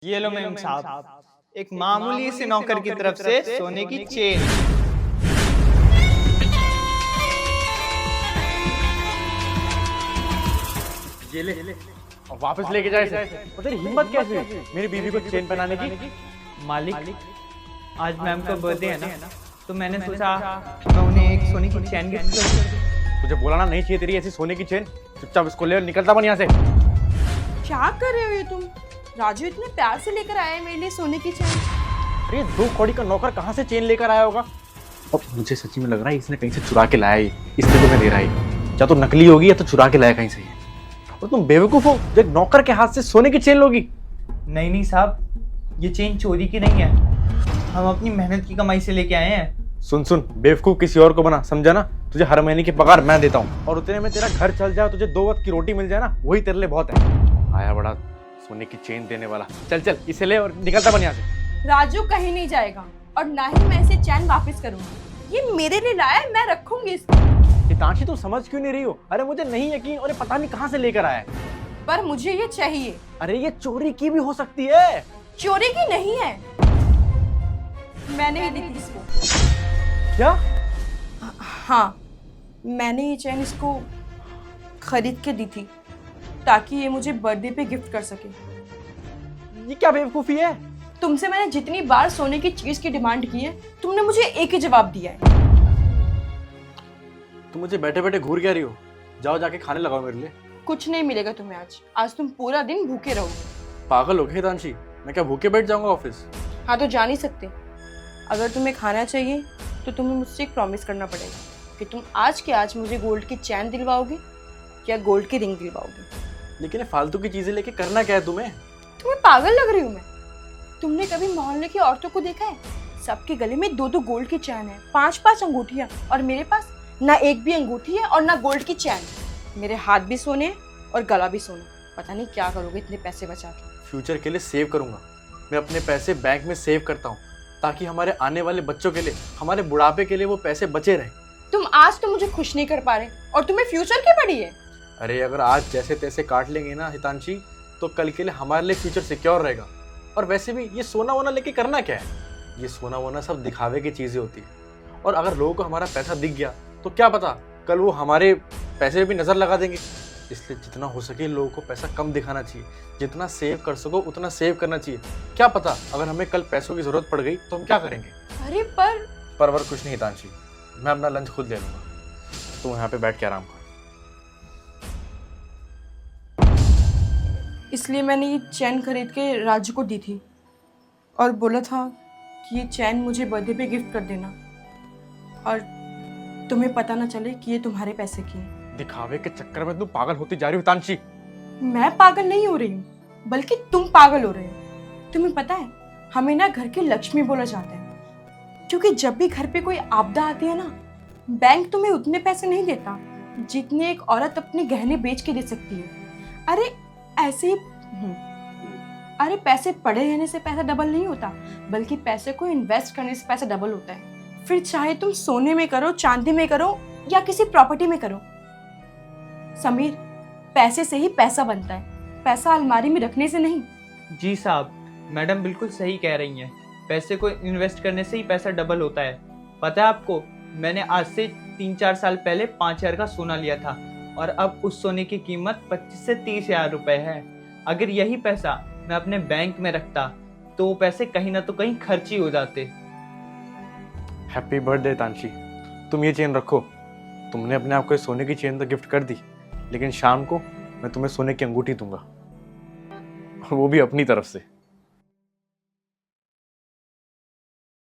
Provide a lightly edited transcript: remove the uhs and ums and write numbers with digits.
ये लो मेम साहब, एक मामूली से नौकर की तरफ से सोने की चेन। ये ले और वापस लेके जाए इसे। और तेरी हिम्मत कैसे हुई मेरी बीवी को चेन पहनाने की? मालिक, आज मैम का बर्थडे है ना, तो मैंने सोचा मैं उन्हें एक सोने की चेन गिफ्ट करूं। तुझे बोला ना नहीं चाहिए तेरी ऐसी सोने की चेन। चुपचाप इसको ले और निकलता बन यहाँ से। क्या कर रहे हो ये तुम? राजू इतने प्यार से लेकर आया है मेरे लिए सोने की चेन। अरे 2 कौड़ी का नौकर कहाँ से चेन लेकर आया होगा? अब मुझे सच्ची में लग रहा है इसने कहीं से चुरा के लाया है, इसलिए तुम्हें दे रहा है। या तो नकली होगी या तो चुरा के लाया कहीं से। और तुम बेवकूफ हो जो नौकर के हाथ से सोने की चेन लोगी। नहीं साहब, ये चेन चोरी की नहीं है, हम अपनी मेहनत की कमाई से लेके आए हैं। सुन बेवकूफ किसी और को बना, समझा ना? तुझे हर महीने की पगार मैं देता हूँ और उतने में तेरा घर चल जाए, तुझे 2 वक्त की रोटी मिल जाए ना, वही तेरे लिए बहुत है। आया बड़ा सोने की चेन देने वाला। चल इसे ले और निकलता बन यहाँ से। राजू कहीं नहीं जाएगा और ना ही मैं इसे चैन वापस करूंगी। ये मेरे लिए लाया है, मैं रखूंगी इसको। हितांशी तुम समझ क्यों नहीं रही हो? अरे मुझे नहीं यकीन, और पता नहीं कहाँ से लेकर आया है। पर मुझे ये चाहिए। अरे ये चोरी की भी हो सकती है। चोरी की नहीं है, मैंने ही दी थी इसको। क्या? हाँ, मैंने ये चैन इसको खरीद के दी थी ताकि ये मुझे बर्थडे पे गिफ्ट कर सके। ये क्या बेवकूफी है? तुमसे मैंने जितनी बार सोने की चीज की डिमांड की है, तुमने मुझे एक ही जवाब दिया है। तुम मुझे बैठे बैठे घूर क्या रही हो? जाओ जाके खाने लगाओ मेरे लिए। कुछ नहीं मिलेगा तुम्हें आज तुम पूरा दिन भूखे रहोगे। पागल हो गए हितांशी? मैं क्या भूखे बैठ जाऊंगा ऑफिस? हाँ तो जा नहीं सकते। अगर तुम्हें खाना चाहिए तो तुम्हें मुझसे एक प्रॉमिस करना पड़ेगा कि तुम आज के आज मुझे गोल्ड की चैन दिलवाओगे या गोल्ड की रिंग दिलवाओगे। लेकिन फालतू की चीजें लेके करना क्या है तुम्हें? तुम्हें पागल लग रही हूँ मैं? तुमने कभी मोहल्ले की औरतों को देखा है? सबके गले में 2-2 गोल्ड की चैन है, 5-5 अंगूठियां, और मेरे पास ना एक भी अंगूठी है और ना गोल्ड की चैन। मेरे हाथ भी सोने और गला भी सोना। पता नहीं क्या करोगे इतने पैसे बचा के। फ्यूचर के लिए सेव करूंगा। मैं अपने पैसे बैंक में सेव करता हूँ ताकि हमारे आने वाले बच्चों के लिए, हमारे बुढ़ापे के लिए वो पैसे बचे रहें। तुम आज तो मुझे खुश नहीं कर पा रहे और तुम्हें फ्यूचर की पड़ी है। अरे अगर आज जैसे तैसे काट लेंगे ना हितांशी, तो कल के लिए हमारे लिए फ्यूचर सिक्योर रहेगा। और वैसे भी ये सोना वोना लेके करना क्या है? ये सोना वोना सब दिखावे की चीजें होती है। और अगर लोगों को हमारा पैसा दिख गया तो क्या पता कल वो हमारे पैसे भी नजर लगा देंगे। इसलिए जितना हो सके लोगों को पैसा कम दिखाना चाहिए। जितना सेव कर सको उतना सेव करना चाहिए। क्या पता अगर हमें कल पैसों की जरूरत पड़ गई तो हम क्या करेंगे? अरे पर कुछ नहीं हितांशी, मैं अपना लंच खुद ले लूंगा। तुम यहाँ पे बैठ के आराम कर। इसलिए मैंने ये चैन खरीद के राजू को दी थी और बोला था कि ये चैन मुझे बर्थडे पे गिफ्ट कर देना और तुम्हें पता ना चले कि ये तुम्हारे पैसे की है। दिखावे के चक्कर में तुम पागल होती जा रही हो हितांशी। मैं पागल नहीं हो रही हूँ, बल्कि तुम पागल हो रहे हो। तुम्हें पता है हमें ना घर की लक्ष्मी बोला जाता है, क्योंकि जब भी घर पे कोई आपदा आती है ना, बैंक तुम्हें उतने पैसे नहीं देता जितने एक औरत अपने गहने बेच के दे सकती है। अरे ऐसे ही अरे पैसे पड़े रहने से पैसा डबल नहीं होता, बल्कि पैसे को इन्वेस्ट करने से पैसा डबल होता है। फिर चाहे तुम सोने में करो, चांदी में करो या किसी प्रॉपर्टी में करो। समीर, पैसे से ही पैसा बनता है, पैसा अलमारी में रखने से नहीं। जी साहब, मैडम बिल्कुल सही कह रही हैं। पैसे को इन्वेस्ट करने से ही पैसा डबल होता है। पता है आपको, मैंने आज से 3-4 साल पहले 5,000 का सोना लिया था और अब उस सोने की कीमत 25 से 30 हजार रुपए है। अगर यही पैसा मैं अपने बैंक में रखता तो वो पैसे कहीं ना तो कहीं खर्च ही हो जाते। Happy birthday Hitanshi. तुम ये चेन रखो। तुमने अपने आप को सोने की चेन तो गिफ्ट कर दी, लेकिन शाम को मैं तुम्हें सोने की अंगूठी दूंगा, वो भी अपनी तरफ से।